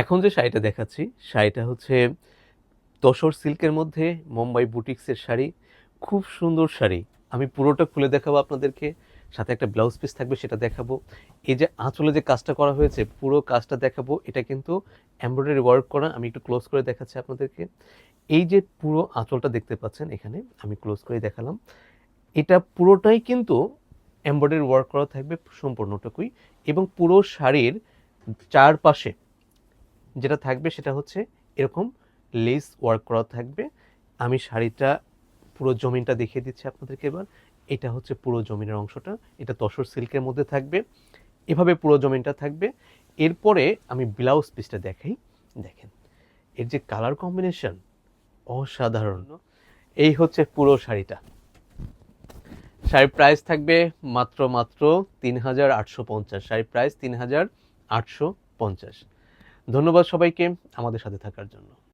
এখন যে শাড়িটা দেখাচ্ছি, শাড়িটা হচ্ছে তসর সিল্কের মধ্যে মুম্বাই বুটিক্সের শাড়ি। খুব সুন্দর শাড়ি। আমি পুরোটা খুলে দেখাবো আপনাদেরকে। সাথে একটা ব্লাউজ পিস থাকবে, সেটা দেখাবো। এই যে আঁচলে যে কাজটা করা হয়েছে, পুরো কাজটা দেখাবো। এটা কিন্তু এমব্রয়ডারি ওয়ার্ক করা। আমি একটু ক্লোজ করে দেখাচ্ছি আপনাদেরকে। এই যে পুরো আঁচলটা দেখতে পাচ্ছেন এখানে, আমি ক্লোজ করে দেখালাম। এটা পুরোটাই কিন্তু এমব্রয়ডারি ওয়ার্ক করা থাকবে সম্পূর্ণটুকুই, এবং পুরো শাড়ির চারপাশে যেটা থাকবে সেটা হচ্ছে এরকম লেস ওয়ার্ক করা থাকবে। আমি শাড়িটা পুরো জমিনটা দেখিয়ে দিচ্ছি আপনাদেরকে এবার। এটা হচ্ছে পুরো জমিনের অংশটা। এটা তসর সিল্কের মধ্যে থাকবে। এভাবে পুরো জমিনটা থাকবে। এরপরে আমি ব্লাউজ পিসটা দেখাই। দেখেন, এর যে কালার কম্বিনেশন অসাধারণ। এই হচ্ছে পুরো শাড়িটা। শাড়ির প্রাইস থাকবে মাত্র ৩,৮৫০। শাড়ির প্রাইস ৩,৮৫০। ধন্যবাদ সবাইকে আমাদের সাথে থাকার জন্য।